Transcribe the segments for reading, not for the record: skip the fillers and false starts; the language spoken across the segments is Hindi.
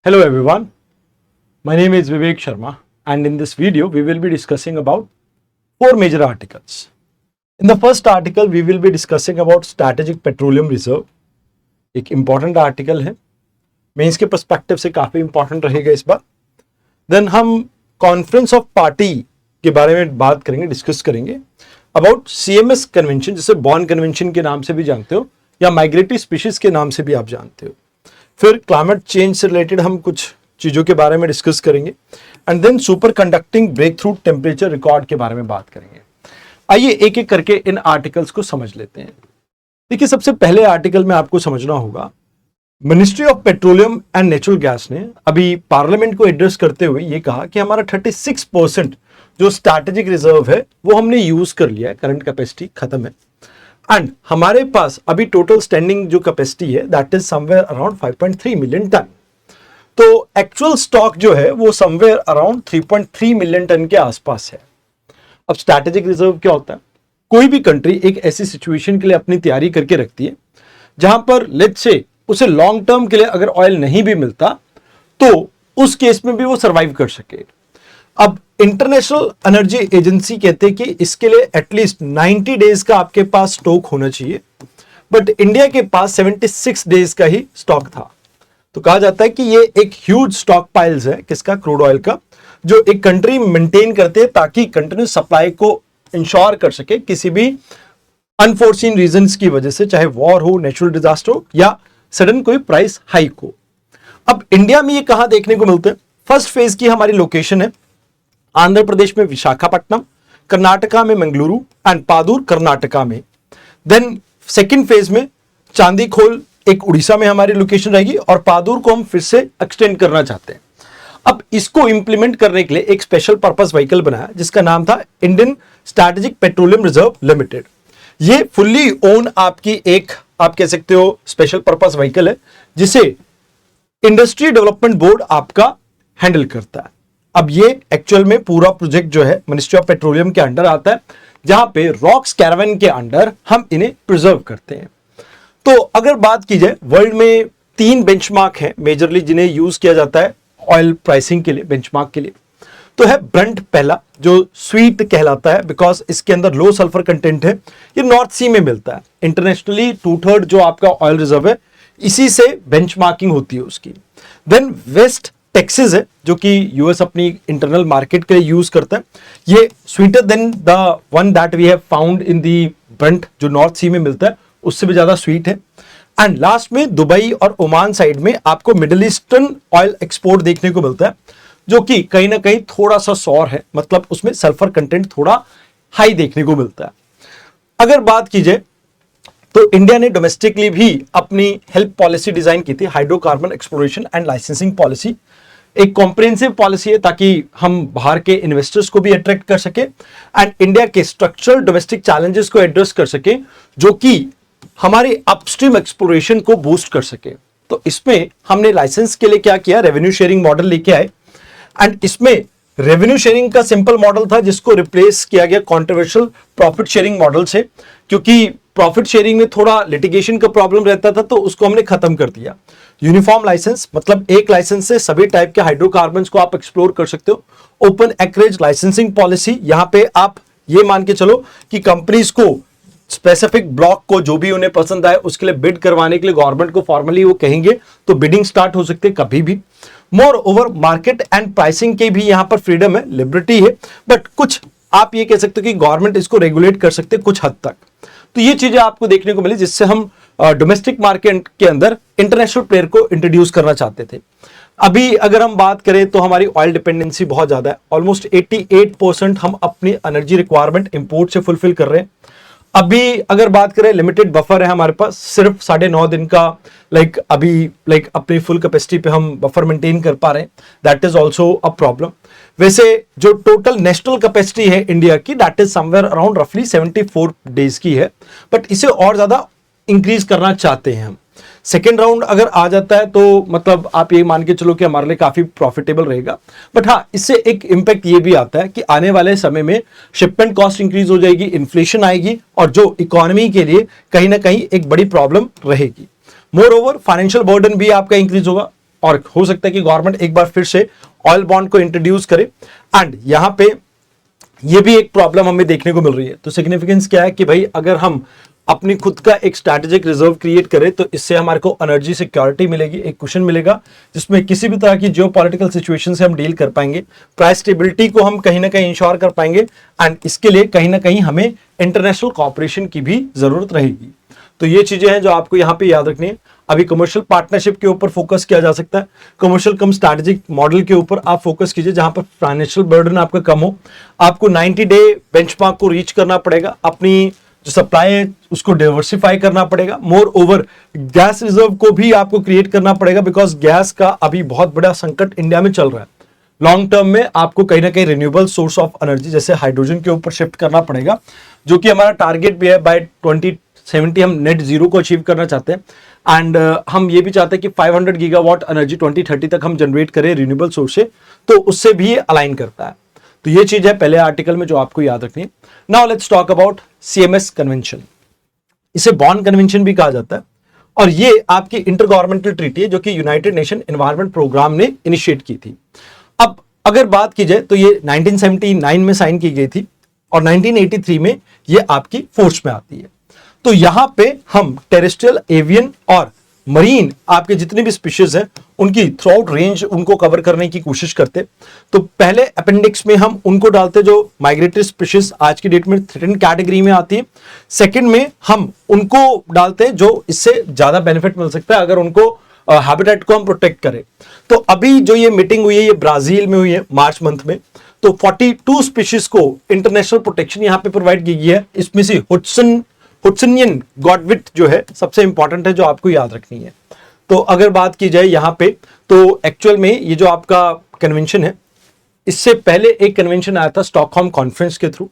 Hello everyone, my name is Vivek Sharma and in this video we will be discussing about four major articles. In the first article we will be discussing about Strategic Petroleum Reserve. एक important article है, मेंस के perspective से काफी important रहेगा इस बार. Then हम Conference of Party के बारे में बात करेंगे, डिस्कस करेंगे about CMS Convention, जिसे बॉर्न कन्वेंशन के नाम से भी जानते हो या माइग्रेटरी स्पीशीज के नाम से भी आप जानते हो. फिर क्लाइमेट चेंज से रिलेटेड हम कुछ चीज़ों के बारे में डिस्कस करेंगे and then superconducting breakthrough temperature record के बारे में बात करेंगे. आइए एक एक करके इन आर्टिकल्स को समझ लेते हैं. देखिए, सबसे पहले आर्टिकल में आपको समझना होगा, ministry of petroleum and natural gas ने अभी पार्लियामेंट को एड्रेस करते हुए ये कहा कि हमारा 36% जो स्ट्रैटेजिक रिजर्व है वो हमने यूज कर लिया है, करंट कैपेसिटी खत्म है एंड हमारे पास अभी टोटल स्टैंडिंग जो कैपेसिटी है that is somewhere around 5.3 million ton. तो एक्चुअल स्टॉक जो है वो समवेयर अराउंड 3.3 मिलियन टन के आसपास है. अब स्ट्रैटेजिक रिजर्व क्या होता है? कोई भी कंट्री एक ऐसी सिचुएशन के लिए अपनी तैयारी करके रखती है जहां पर लेट्स से उसे लॉन्ग टर्म के लिए अगर ऑयल नहीं भी मिलता तो उस केस में भी वो सर्वाइव कर सके. अब इंटरनेशनल एनर्जी एजेंसी कहते हैं कि इसके लिए एटलीस्ट 90 डेज का आपके पास स्टॉक होना चाहिए, बट इंडिया के पास 76 डेज का ही स्टॉक था. तो कहा जाता है कि ये एक ह्यूज स्टॉक पाइल्स है किसका, क्रूड ऑयल का, जो एक कंट्री मेंटेन करते हैं ताकि कंटिन्यूस सप्लाई को इंश्योर कर सके किसी भी अनफोर्सीन रीजंस की वजह से, चाहे वॉर हो, नेचुरल डिजास्टर हो या सडन कोई प्राइस हाइक हो. अब इंडिया में ये कहां देखने को मिलते हैं? फर्स्ट फेज की हमारी लोकेशन है आंध्र प्रदेश में विशाखापट्टनम, कर्नाटका में मंगलुरु एंड पादुर कर्नाटका में. देन सेकंड फेज में चांदीखोल एक उड़ीसा में हमारी लोकेशन रहेगी और पादुर को हम फिर से एक्सटेंड करना चाहते हैं. अब इसको इंप्लीमेंट करने के लिए एक स्पेशल पर्पस व्हीकल बनाया जिसका नाम था Indian strategic petroleum reserve limited. ये फुल्ली ओन आपकी एक आप कह सकते हो स्पेशल पर्पस व्हीकल है जिसे इंडस्ट्री डेवलपमेंट बोर्ड आपका हैंडल करता है. अब ये एक्चुअल में पूरा प्रोजेक्ट जो है मिनिस्ट्री ऑफ पेट्रोलियम के अंडर आता है, जहां पे रॉक्स कैरावन के अंडर हम इन्हें प्रिजर्व करते हैं. तो अगर बात की जाए, वर्ल्ड में 3 बेंचमार्क हैं मेजरली जिन्हें यूज किया जाता है ऑयल प्राइसिंग के लिए, बेंचमार्क के लिए. तो है ब्रंट पहला, जो स्वीट कहलाता है बिकॉज इसके अंदर लो सल्फर कंटेंट है. ये नॉर्थ सी में मिलता है. इंटरनेशनली 2/3 जो आपका ऑयल रिजर्व है इसी से बेंचमार्किंग होती है उसकी. देन वेस्ट टेक्सास है जो कि यूएस अपनी इंटरनल मार्केट के लिए यूज करता है. ये sweeter then the one that we have found in the Brent जो नॉर्थ सी में मिलता है, उससे भी ज्यादा स्वीट है. एंड लास्ट में दुबई और ओमान साइड में आपको मिडिल ईस्टर्न ऑयल एक्सपोर्ट देखने को मिलता है जो कि कहीं ना कहीं थोड़ा सा सौर है, मतलब उसमें सल्फर कंटेंट थोड़ा हाई देखने को मिलता है. अगर बात की जाए तो इंडिया ने डोमेस्टिकली भी अपनी हेल्प पॉलिसी डिजाइन की थी, hydrocarbon exploration and licensing policy. एक कॉम्प्रिहेंसिव पॉलिसी है ताकि हम बाहर के इन्वेस्टर्स को भी अट्रैक्ट कर सके एंड इंडिया के स्ट्रक्चरल डोमेस्टिक चैलेंजेस को एड्रेस कर सके जो कि हमारे अपस्ट्रीम एक्सप्लोरेशन को बूस्ट कर सके. तो इसमें हमने लाइसेंस के लिए क्या किया, रेवेन्यू शेयरिंग मॉडल लेके आए एंड इसमें रेवेन्यू शेयरिंग का सिंपल मॉडल था जिसको रिप्लेस किया गया कॉन्ट्रोवर्शियल प्रॉफिट शेयरिंग मॉडल से, क्योंकि प्रॉफिट शेयरिंग में थोड़ा लिटिगेशन का प्रॉब्लम रहता था तो उसको हमने खत्म कर दिया. यूनिफॉर्म लाइसेंस, मतलब एक लाइसेंस से सभी टाइप के हाइड्रोकार्बन्स को आप एक्सप्लोर कर सकते हो. ओपन एक्रेज लाइसेंसिंग पॉलिसी, यहां पे आप ये मान के चलो कि कंपनीज को स्पेसिफिक ब्लॉक को जो भी उन्हें पसंद आए उसके लिए बिड करवाने के लिए गवर्नमेंट को फॉर्मली वो कहेंगे तो बिडिंग स्टार्ट हो सकती है कभी भी. More over market and pricing के भी यहां पर फ्रीडम है, लिबर्टी है, बट कुछ आप ये कह सकते हो कि गवर्नमेंट इसको रेगुलेट कर सकते हैं कुछ हद तक. तो ये चीजें आपको देखने को मिली जिससे हम डोमेस्टिक मार्केट के अंदर इंटरनेशनल प्लेयर को इंट्रोड्यूस करना चाहते थे. अभी अगर हम बात करें तो हमारी ऑयल डिपेंडेंसी बहुत ज्यादा है, ऑलमोस्ट 88% हम अपनी एनर्जी रिक्वायरमेंट इंपोर्ट से फुलफिल कर रहे हैं. अभी अगर बात करें लिमिटेड बफर है हमारे पास, सिर्फ 9.5 दिन का अभी अपनी फुल कैपेसिटी पे हम बफर मेंटेन कर पा रहे हैं. That is also a problem. वैसे जो टोटल नेशनल कैपेसिटी है इंडिया की दैट इज समवेयर अराउंड रफली 74 डेज की है, बट इसे और ज्यादा इंक्रीज करना चाहते हैं हम. सेकेंड राउंड अगर आ जाता है तो मतलब आप ये मान के चलो कि हमारे लिए काफी प्रॉफिटेबल रहेगा. बट हाँ, इससे एक इंपैक्ट ये भी आता है कि आने वाले समय में शिपमेंट कॉस्ट इंक्रीज हो जाएगी, इन्फ्लेशन आएगी और जो इकोनॉमी के लिए कहीं ना कहीं एक बड़ी प्रॉब्लम रहेगी. मोर ओवर फाइनेंशियल बर्डन भी आपका इंक्रीज होगा. और हो सकता है कि गवर्नमेंट एक बार फिर से ऑयल बॉन्ड को इंट्रोड्यूस करे। एंड यहाँ पे ये भी एक प्रॉब्लम हमें देखने को मिल रही है। तो सिग्निफिकेंस क्या है कि भाई अगर हम अपनी खुद का एक स्ट्रैटेजिक रिजर्व क्रिएट करें तो इससे हमारे को एनर्जी सिक्योरिटी मिलेगी, एक कुशन मिलेगा जिसमें किसी भी तरह की जियोपॉलिटिकल सिचुएशन से हम डील कर पाएंगे, प्राइस स्टेबिलिटी को हम कहीं ना कहीं इंश्योर कर पाएंगे। एंड इसके लिए कहीं ना कहीं हमें इंटरनेशनल कॉपरेशन की भी जरूरत रहेगी। तो ये चीजें हैं जो आपको यहाँ पे याद रखनी है। अभी कमर्शियल पार्टनरशिप के ऊपर फोकस किया जा सकता है, कमर्शियल कम स्ट्रैटेजिक मॉडल के ऊपर आप फोकस कीजिए जहां पर फाइनेंशियल बर्डन आपका कम हो। आपको 90 डे बेंचमार्क को रीच करना पड़ेगा, अपनी जो सप्लाई है उसको डाइवर्सिफाई करना पड़ेगा। मोर ओवर गैस रिजर्व को भी आपको क्रिएट करना पड़ेगा, बिकॉज गैस का अभी बहुत बड़ा संकट इंडिया में चल रहा है। लॉन्ग टर्म में आपको कहीं ना कहीं रिन्यूएबल सोर्स ऑफ एनर्जी जैसे हाइड्रोजन के ऊपर शिफ्ट करना पड़ेगा, जो कि हमारा टारगेट भी है बाय 2070 हम नेट जीरो को अचीव करना चाहते हैं। एंड हम ये भी चाहते हैं कि 500 गीगावाट एनर्जी 2030 तक हम जनरेट करें रिन्यूएबल सोर्स से, तो उससे भी ये अलाइन करता है। तो ये चीज है पहले आर्टिकल में जो आपको याद रखनी है। Now let's talk about CMS convention. इसे बॉन कन्वेंशन भी कहा जाता है और ये आपकी इंटर गवर्नमेंटल ट्रीटी है जो कि यूनाइटेड नेशन एनवायरनमेंट प्रोग्राम ने इनिशिएट की थी। अब अगर बात की जाए तो ये 1979 में साइन की गई थी और 1983 में ये आपकी फोर्स में आती है। तो यहां पे हम टेरेस्ट्रियल, एवियन और मरीन आपके जितने भी स्पीशीज हैं उनकी थ्रू आउट रेंज उनको कवर करने की कोशिश करते। तो पहले अपेंडिक्स में हम उनको डालते जो माइग्रेटरी स्पीशीज आज की डेट में थ्रेटन कैटेगरी में आती है। सेकंड में हम उनको डालते हैं जो इससे ज्यादा बेनिफिट मिल सकता है अगर उनको हैबिटेट को हम प्रोटेक्ट करें। तो अभी जो ये मीटिंग हुई है ये ब्राजील में हुई है मार्च मंथ में। तो 42 स्पीशीज को इंटरनेशनल प्रोटेक्शन यहाँ पे प्रोवाइड की गई है। इसमें से हुड्सनियन गॉडविट जो है सबसे इंपॉर्टेंट है जो आपको याद रखनी है। तो अगर बात की जाए यहाँ पे तो एक्चुअल में ये जो आपका कन्वेंशन है इससे पहले एक कन्वेंशन आया था स्टॉकहोम कॉन्फ्रेंस के थ्रू।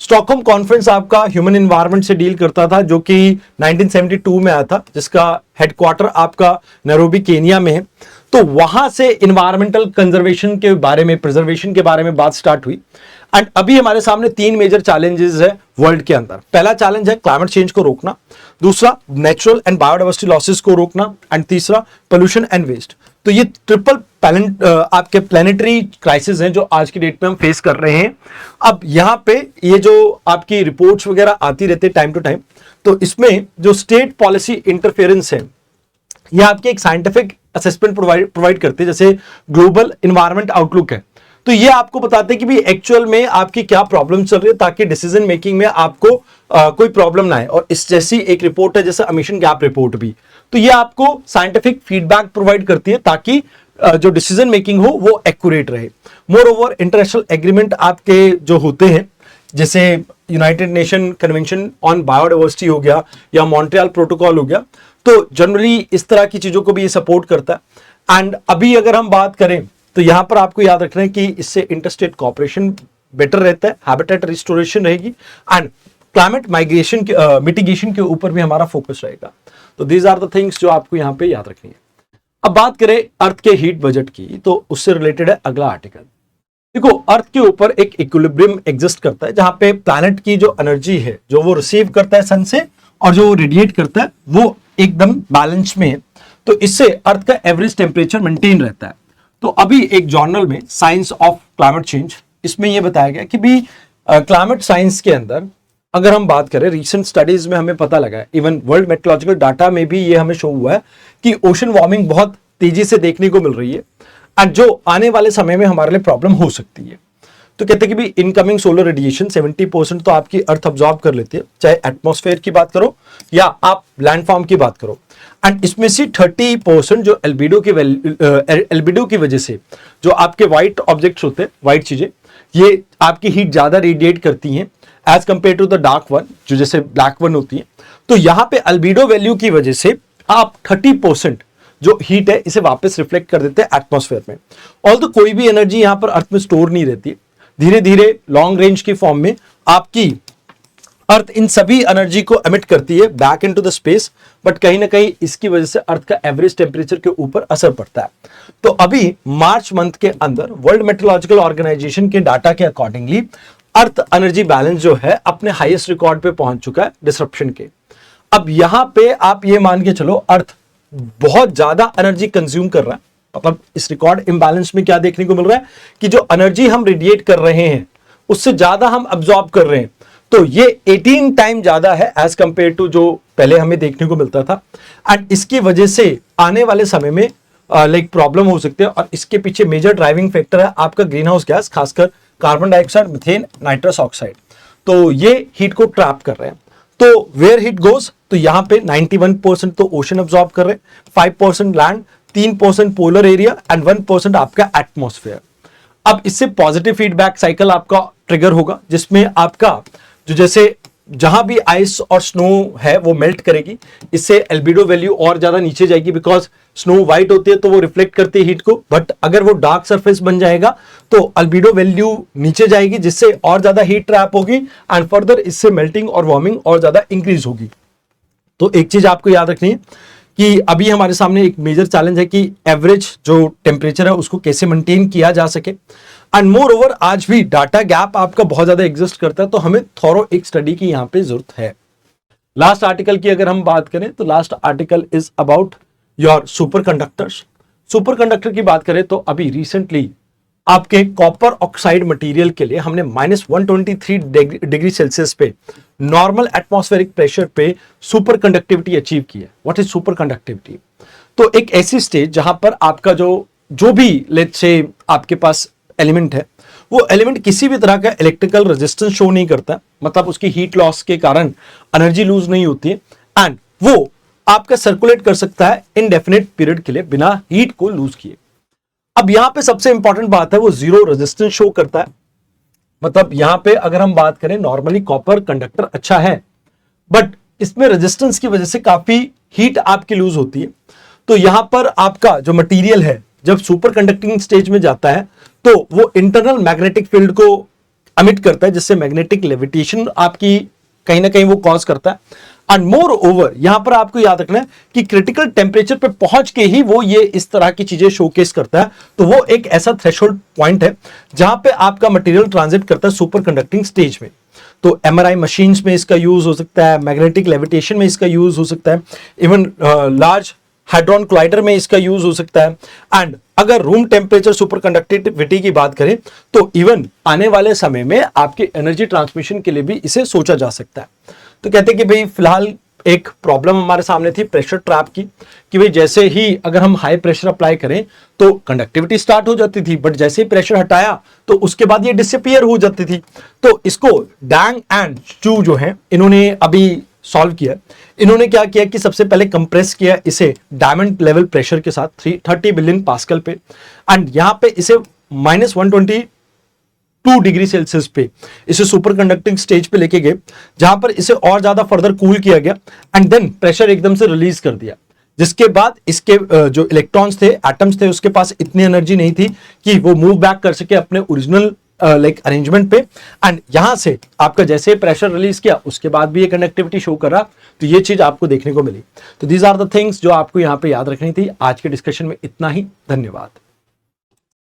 स्टॉकहोम कॉन्फ्रेंस आपका ह्यूमन एनवायरनमेंट से डील करता था जो कि 1972 में आया था, जिसका हेडक्वार्टर आपका नैरोबी केनिया में है। तो वहां से इन्वायरमेंटल कंजर्वेशन के बारे में, प्रिजर्वेशन के बारे में बात स्टार्ट हुई। एंड अभी हमारे सामने 3 मेजर चैलेंजेस है वर्ल्ड के अंदर। पहला चैलेंज है क्लाइमेट चेंज को रोकना, दूसरा नेचुरल एंड बायोडाइवर्सिटी लॉसेस को रोकना एंड तीसरा पोल्यूशन एंड वेस्ट। तो ये ट्रिपल आपके प्लैनेटरी क्राइसिस हैं जो आज की डेट में हम फेस कर रहे हैं। अब यहाँ पे ये जो आपकी रिपोर्ट्स वगैरह आती रहती है टाइम टू टाइम, तो इसमें जो स्टेट पॉलिसी इंटरफेरेंस है ये आपके एक साइंटिफिक असेसमेंट प्रोवाइड करते हैं, जैसे ग्लोबल एनवायरनमेंट आउटलुक है। तो ये आपको बताते हैं कि भी एक्चुअल में आपकी क्या प्रॉब्लम चल रही है ताकि डिसीजन मेकिंग में आपको कोई प्रॉब्लम ना आए। और इस जैसी एक रिपोर्ट है जैसे एमिशन गैप रिपोर्ट भी, तो ये आपको साइंटिफिक फीडबैक प्रोवाइड करती है ताकि जो डिसीजन मेकिंग हो वो एक्यूरेट रहे। मोर ओवर इंटरनेशनल एग्रीमेंट आपके जो होते हैं जैसे United nation convention on biodiversity हो गया या मॉन्ट्रियल प्रोटोकॉल हो गया, तो जनरली इस तरह की चीजों को भी ये सपोर्ट करता है। एंड अभी अगर हम बात करें तो यहां पर आपको याद रखना है कि इससे इंटरस्टेट कॉपरेशन बेटर रहता है, हैबिटेट रिस्टोरेशन रहेगी एंड क्लाइमेट माइग्रेशन मिटिगेशन के ऊपर भी हमारा फोकस रहेगा। तो दीज आर द थिंग्स जो आपको यहां पे याद रखनी है। अब बात करें अर्थ के हीट बजट की, तो उससे रिलेटेड है अगला आर्टिकल। देखो, अर्थ के ऊपर एक इक्विलिब्रियम एग्जिस्ट करता है जहां पे प्लैनेट की जो एनर्जी है जो वो रिसीव करता है सन से और जो वो रेडिएट करता है वो एकदम बैलेंस में है। तो इससे अर्थ का एवरेज टेम्परेचर मेंटेन रहता है। तो अभी एक जर्नल में साइंस ऑफ क्लाइमेट चेंज, इसमें यह बताया गया कि भी क्लाइमेट साइंस के अंदर अगर हम बात करें रिसेंट स्टडीज में हमें पता लगा है, इवन वर्ल्ड मेट्रोलॉजिकल डाटा में भी ये हमें शो हुआ है कि ओशन वार्मिंग बहुत तेजी से देखने को मिल रही है एंड जो आने वाले समय में हमारे लिए प्रॉब्लम हो सकती है। तो कहते हैं कि भी इनकमिंग सोलर रेडिएशन 70% तो आपकी अर्थ अब्जॉर्ब कर लेती है, चाहे एटमॉस्फेयर की बात करो या आप लैंडफॉर्म की बात करो। एंड इसमें से 30% जो एल्बिडो की वजह से जो आपके व्हाइट ऑब्जेक्ट्स होते हैं, व्हाइट चीजें, ये आपकी हीट ज्यादा रेडिएट करती हैं as compare to the dark one जो जैसे ब्लैक वन होती है। तो यहां पे अल्बिडो वैल्यू की वजह से आप 30% जो हीट है इसे वापस रिफ्लेक्ट कर देते हैं एटमॉस्फेयर में। ऑल्दो कोई भी एनर्जी यहां पर अर्थ में स्टोर नहीं रहती, धीरे धीरे लॉन्ग रेंज की फॉर्म में आपकी अर्थ इन सभी एनर्जी को एमिट करती है back into the space, but कहीं ना कहीं इसकी वजह से अर्थ का एवरेज टेम्परेचर के ऊपर असर पड़ता है। तो अभी मार्च मंथ के अंदर वर्ल्ड मेट्रोलॉजिकल ऑर्गेनाइजेशन के डाटा के अकॉर्डिंगली अर्थ एनर्जी बैलेंस जो है अपने हाईएस्ट रिकॉर्ड पे पहुंच चुका है डिसरप्शन के। अब यहां पे आप ये मान के चलो अर्थ बहुत ज्यादा एनर्जी कंज्यूम कर रहा है मतलब इस रिकॉर्ड इम्बैलेंस में क्या देखने को मिल रहा है कि जो एनर्जी हम रेडिएट कर रहे हैं उससे ज्यादा हम अब्सॉर्ब कर रहे हैं, तो ये 18 टाइम ज्यादा है एज कंपेयर टू जो पहले हमें देखने को मिलता था। एंड इसकी वजह से आने वाले समय में लाइक प्रॉब्लम हो सकती है, और इसके पीछे मेजर ड्राइविंग फैक्टर है आपका ग्रीन हाउस गैस, खासकर carbon dioxide, methane, nitrous oxide. तो ये हीट को ट्रैप कर रहे हैं। तो वेयर हीट गोज, तो यहां पे 91% तो ओशन अब्सॉर्ब कर रहे हैं, 5% लैंड, 3% पोलर एरिया एंड 1% आपका एटमॉस्फेयर। अब इससे पॉजिटिव फीडबैक साइकिल आपका ट्रिगर होगा, जिसमें आपका जो जैसे जहां भी आइस और स्नो है वो मेल्ट करेगी, इससे एल्बिडो वैल्यू और ज्यादा नीचे जाएगी, बिकॉज स्नो व्हाइट होती है तो वो रिफ्लेक्ट करती है हीट को, बट अगर वो डार्क सरफेस बन जाएगा तो अल्बिडो वैल्यू नीचे जाएगी, जिससे और ज्यादा हीट ट्रैप होगी एंड फर्दर इससे मेल्टिंग और वार्मिंग और ज्यादा इंक्रीज होगी। तो एक चीज आपको याद रखनी है कि अभी हमारे सामने एक मेजर चैलेंज है कि एवरेज जो टेम्परेचर है उसको कैसे मेंटेन किया जा सके। एंड मोर ओवर आज भी डाटा गैप आपका बहुत ज्यादा एग्जिस्ट करता है, तो हमें थोरो एक स्टडी की यहां पे जरूरत है। लास्ट आर्टिकल की अगर हम बात करें तो last article is about your super conductors. Super conductor की बात करें तो अभी रिसेंटली आपके कॉपर ऑक्साइड मटेरियल के लिए हमने -123 डिग्री सेल्सियस पे नॉर्मल एटमॉस्फेरिक प्रेशर पे सुपर कंडक्टिविटी अचीव की है। What is super conductivity? तो एक ऐसी स्टेज जहां पर आपका जो भी लेट्स से आपके पास एलिमेंट है, वो एलिमेंट किसी भी तरह का इलेक्ट्रिकल रेजिस्टेंस शो नहीं करता, मतलब उसकी हीट लॉस के कारण एनर्जी लूज नहीं होती है, एंड वो आपका सर्कुलेट कर सकता है इनडेफिनेट पीरियड के लिए बिना हीट को लूज किए। अब यहां पे सबसे इंपॉर्टेंट बात है वो जीरो रेजिस्टेंस शो करता है। मतलब यहां पे अगर हम बात करें नॉर्मली कॉपर कंडक्टर अच्छा है, बट इसमें रेजिस्टेंस की वजह से काफी हीट आपकी लूज होती है। तो यहां पर आपका जो मटेरियल है जब सुपर कंडक्टिंग स्टेज में जाता है तो वो इंटरनल मैग्नेटिक फील्ड को अमिट करता है, जिससे मैग्नेटिक लेविटेशन आपकी कहीं ना कहीं वो कॉज करता है। एंड मोर ओवर यहां पर आपको याद रखना है कि क्रिटिकल टेम्परेचर पे पहुंच के ही वो ये इस तरह की चीजें शोकेस करता है। तो वो एक ऐसा थ्रेशोल्ड पॉइंट है जहां पे आपका मटेरियल ट्रांजिट करता है सुपर कंडक्टिंग स्टेज में। तो एमआरआई मशीन्स में इसका यूज हो सकता है, मैग्नेटिक लेविटेशन में इसका यूज हो सकता है, इवन लार्ज हाइड्रॉन क्लाइडर में इसका यूज हो सकता है। एंड अगर रूम टेम्परेचर सुपर कंडक्टिविटी की बात करें तो इवन आने वाले समय में आपके एनर्जी ट्रांसमिशन के लिए भी इसे सोचा जा सकता है। तो कहते हैं कि भाई फिलहाल एक प्रॉब्लम हमारे सामने थी प्रेशर ट्रैप की, कि भाई जैसे ही अगर हम हाई प्रेशर अप्लाई करें तो कंडक्टिविटी स्टार्ट हो जाती थी, बट जैसे ही प्रेशर हटाया तो उसके बाद ये डिसअपीयर हो जाती थी। तो इसको डैंग एंड चू जो है इन्होंने अभी सॉल्व किया। इन्होंने क्या किया कि सबसे पहले कंप्रेस किया इसे डायमंड लेवल प्रेशर के साथ 30 बिलियन पास्कल पे, एंड यहां पे इसे -122 डिग्री सेल्सियस पे इसे सुपर कंडक्टिंग स्टेज पे लेके गए, जहां पर इसे और ज्यादा फर्दर कूल किया गया एंड देन प्रेशर एकदम से रिलीज कर दिया, जिसके बाद इसके जो इलेक्ट्रॉन्स थे, एटम्स थे, उसके पास इतनी एनर्जी नहीं थी कि वो मूव बैक कर सके अपने ओरिजिनल लाइक अरेंजमेंट पे। एंड यहां से आपका जैसे प्रेशर रिलीज किया उसके बाद भी ये कंडक्टिविटी शो कर रहा। तो ये चीज आपको देखने को मिली। तो दीज आर द थिंग्स जो आपको यहां पे याद रखनी थी। आज के डिस्कशन में इतना ही। धन्यवाद।